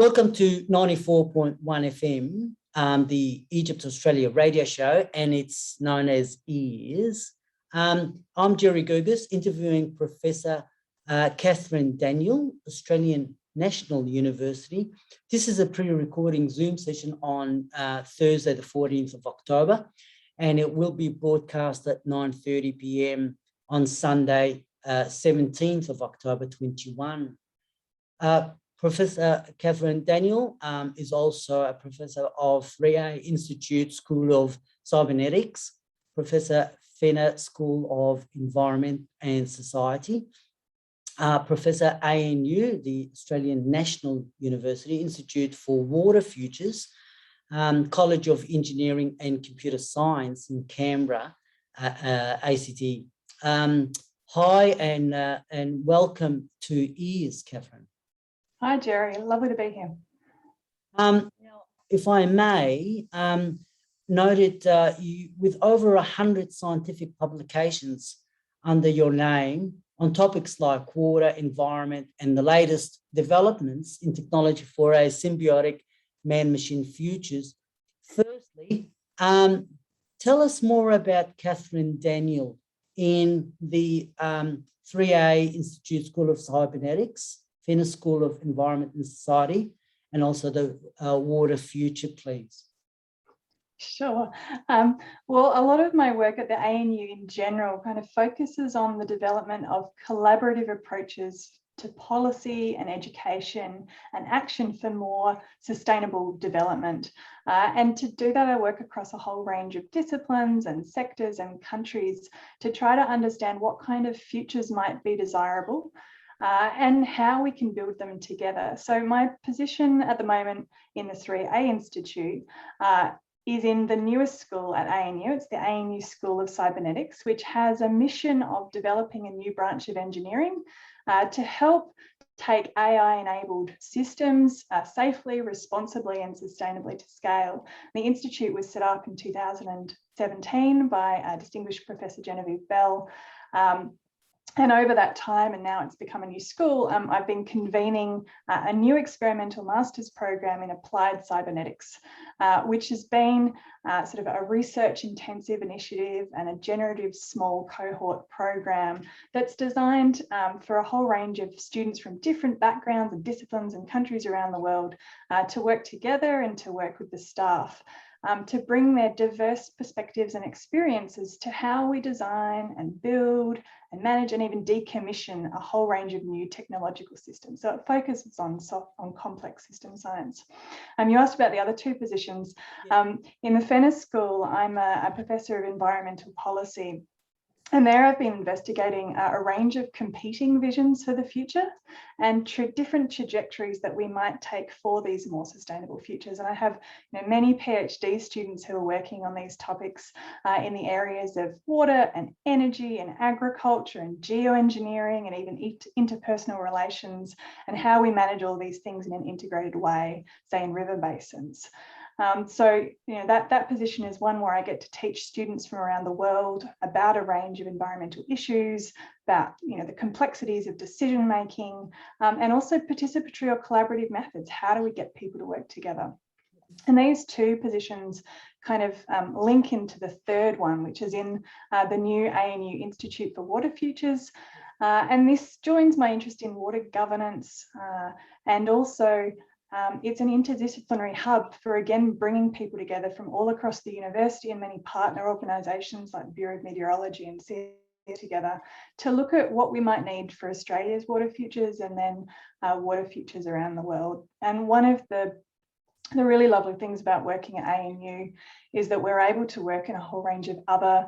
Welcome to 94.1 FM, the Egypt Australia radio show, and it's known as EARS. I'm Jerry Guirguis, interviewing Professor Katherine Daniell, Australian National University. This is a pre-recording Zoom session on Thursday, the 14th of October, and it will be broadcast at 9:30 p.m. on Sunday, 17th of October 21. Professor Katherine Daniell is also a professor of Fenner Institute School of Cybernetics, Professor Fenner School of Environment and Society, Professor ANU, the Australian National University Institute for Water Futures, College of Engineering and Computer Science in Canberra, ACT. Hi and welcome to EARS, Katherine. Hi, Jerry. Lovely to be here. Now, if I may, noted you with over 100 scientific publications under your name on topics like water, environment, and the latest developments in technology for a symbiotic man-machine futures. Firstly, tell us more about Katherine Daniell in the 3A Institute School of Cybernetics, Fenner School of Environment and Society, and also the Water Future, please. Sure. Well, a lot of my work at the ANU in general kind of focuses on the development of collaborative approaches to policy and education and action for more sustainable development. And to do that, I work across a whole range of disciplines and sectors and countries to try to understand what kind of futures might be desirable and how we can build them together. So my position at the moment in the 3A Institute is in the newest school at ANU. It's the ANU School of Cybernetics, which has a mission of developing a new branch of engineering to help take AI-enabled systems safely, responsibly, and sustainably to scale. The Institute was set up in 2017 by distinguished Professor Genevieve Bell. And over that time, and now it's become a new school, I've been convening a new experimental master's program in applied cybernetics, which has been sort of a research intensive initiative and a generative small cohort program that's designed for a whole range of students from different backgrounds and disciplines and countries around the world to work together and to work with the staff. To bring their diverse perspectives and experiences to how we design and build and manage and even decommission a whole range of new technological systems. So it focuses on complex system science. You asked about the other two positions. In the Fenner School, I'm a professor of environmental policy. And there I've been investigating a range of competing visions for the future and different trajectories that we might take for these more sustainable futures. And I have many PhD students who are working on these topics in the areas of water and energy and agriculture and geoengineering and even interpersonal relations and how we manage all these things in an integrated way, say in river basins. So that position is one where I get to teach students from around the world about a range of environmental issues, about the complexities of decision making, and also participatory or collaborative methods. How do we get people to work together? And these two positions kind of link into the third one, which is in the new ANU Institute for Water Futures. And this joins my interest in water governance and also it's an interdisciplinary hub for, again, bringing people together from all across the university and many partner organisations like Bureau of Meteorology and CIS together to look at what we might need for Australia's water futures and then water futures around the world. And one of the really lovely things about working at ANU is that we're able to work in a whole range of other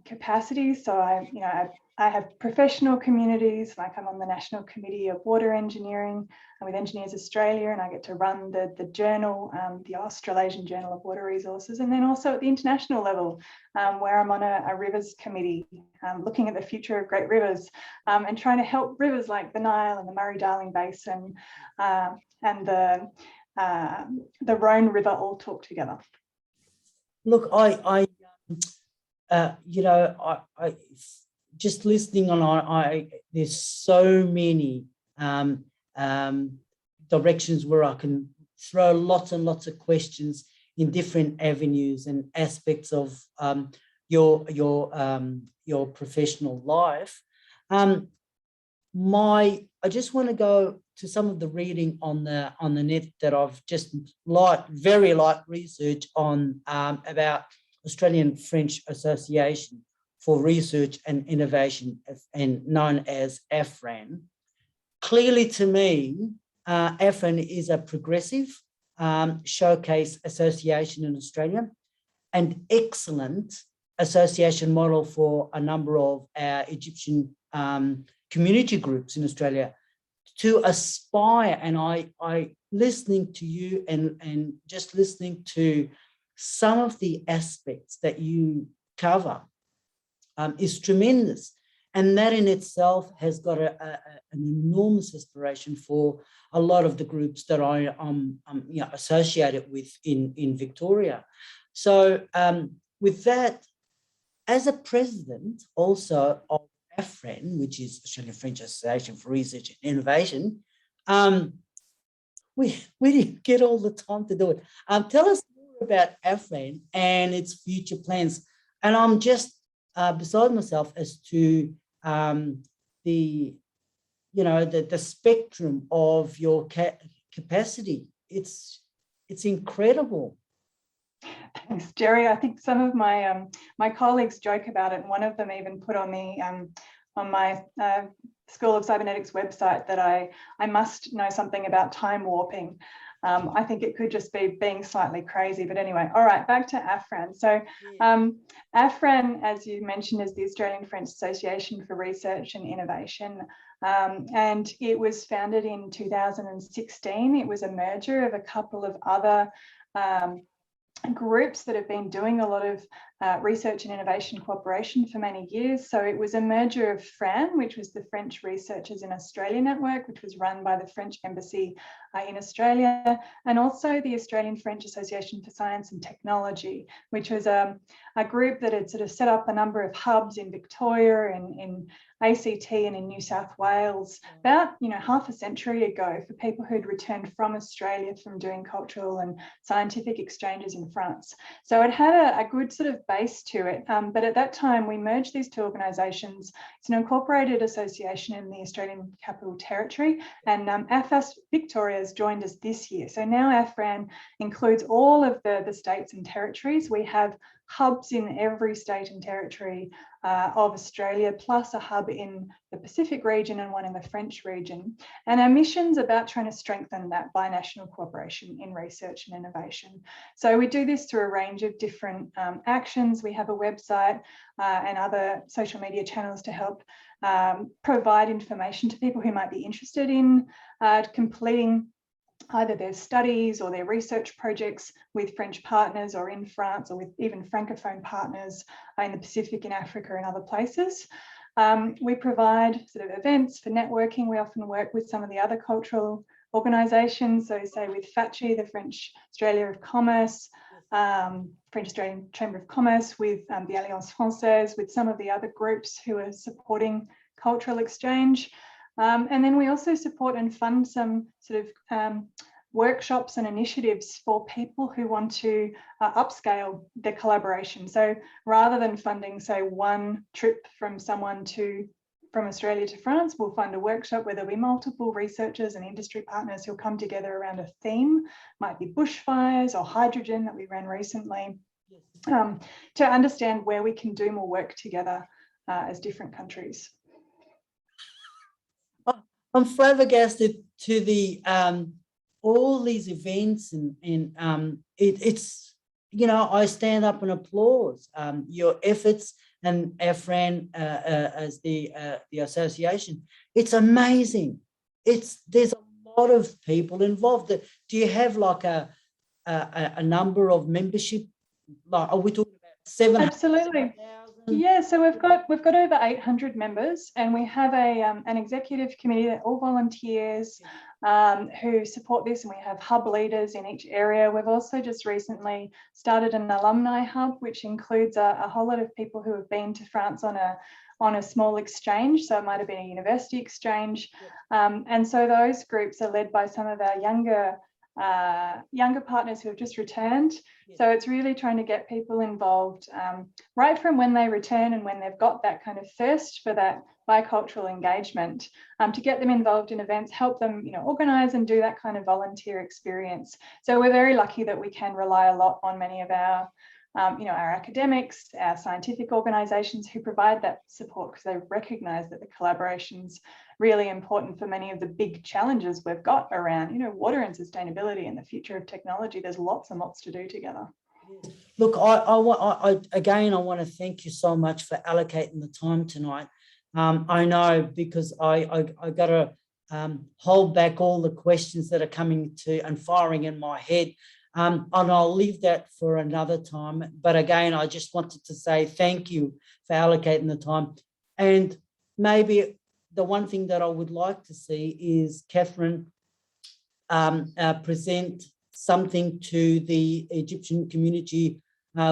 capacities. So I have professional communities, like I'm on the National Committee of Water Engineering with Engineers Australia, and I get to run the journal, the Australasian Journal of Water Resources, and then also at the international level, where I'm on a rivers committee, looking at the future of great rivers and trying to help rivers like the Nile and the Murray-Darling Basin and the Rhone River all talk together. Look, I just listening on, there's so many directions where I can throw lots and lots of questions in different avenues and aspects of your professional life. I just want to go to some of the reading on the net that I've just very light research on about Australian French Association for Research and Innovation, and known as AFRAN. Clearly, to me, AFRAN is a progressive showcase association in Australia, an excellent association model for a number of our Egyptian community groups in Australia to aspire. And I listening to you and just listening to some of the aspects that you cover is tremendous. And that in itself has got an enormous aspiration for a lot of the groups that I am associated with in Victoria. So with that, as a president also of AFRAN, which is Australian French Association for Research and Innovation, we didn't get all the time to do it. Tell us more about AFRAN and its future plans. And I'm just beside myself as to the spectrum of your capacity. It's incredible. Thanks, Jerry. I think some of my my colleagues joke about it. One of them even put on the on my School of Cybernetics website that I must know something about time warping. I think it could just be being slightly crazy, but anyway. All right, back to AFRAN. So AFRAN, as you mentioned, is the Australian French Association for Research and Innovation, and it was founded in 2016. It was a merger of a couple of other groups that have been doing a lot of research and innovation cooperation for many years. So it was a merger of FRAN, which was the French Researchers in Australia Network, which was run by the French Embassy in Australia, and also the Australian French Association for Science and Technology, which was a group that had sort of set up a number of hubs in Victoria and in ACT and in New South Wales about half a century ago for people who'd returned from Australia from doing cultural and scientific exchanges in France. So it had a good sort of base to it, but at that time we merged these two organisations. It's an incorporated association in the Australian Capital Territory, and AFAS Victoria has joined us this year. So now AFRAN includes all of the states and territories. We have hubs in every state and territory of Australia, plus a hub in the Pacific region and one in the French region. And our mission's about trying to strengthen that binational cooperation in research and innovation. So we do this through a range of different actions. We have a website and other social media channels to help provide information to people who might be interested in completing either their studies or their research projects with French partners or in France, or with even Francophone partners in the Pacific, in Africa and other places. We provide sort of events for networking. We often work with some of the other cultural organisations, so say with FACHI, the French Australia of Commerce, French Australian Chamber of Commerce, with the Alliance Française, with some of the other groups who are supporting cultural exchange. And then we also support and fund some sort of workshops and initiatives for people who want to upscale their collaboration. So rather than funding, say, one trip from someone from Australia to France, we'll fund a workshop where there'll be multiple researchers and industry partners who'll come together around a theme. Might be bushfires or hydrogen that we ran recently, to understand where we can do more work together as different countries. I'm flabbergasted to the all these events, and it's I stand up and applause your efforts and AFRAN as the association. It's amazing. There's a lot of people involved. Do you have like a number of membership? Like, are we talking about 700? Absolutely. Yeah, so we've got over 800 members, and we have an executive committee that all volunteers who support this, and we have hub leaders in each area. We've also just recently started an alumni hub, which includes a whole lot of people who have been to France on on a small exchange. So it might have been a university exchange. And so those groups are led by some of our younger partners who have just returned. So it's really trying to get people involved right from when they return and when they've got that kind of thirst for that bicultural engagement, to get them involved in events, help them, organise and do that kind of volunteer experience. So we're very lucky that we can rely a lot on many of our our academics, our scientific organisations who provide that support, because they recognise that the collaboration's really important for many of the big challenges we've got around, water and sustainability and the future of technology. There's lots and lots to do together. Look, I want to thank you so much for allocating the time tonight. I know, because I got to hold back all the questions that are coming to and firing in my head. And I'll leave that for another time. But again, I just wanted to say thank you for allocating the time. And maybe the one thing that I would like to see is Katherine present something to the Egyptian community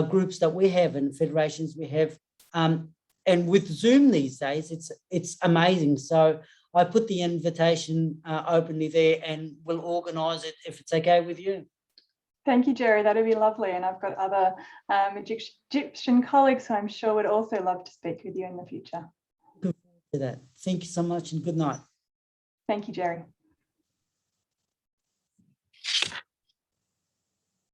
groups that we have and federations we have. And with Zoom these days, it's amazing. So I put the invitation openly there, and we'll organise it if it's okay with you. Thank you, Jerry. That'd be lovely. And I've got other Egyptian colleagues who I'm sure would also love to speak with you in the future. Good to that. Thank you so much, and good night. Thank you, Jerry.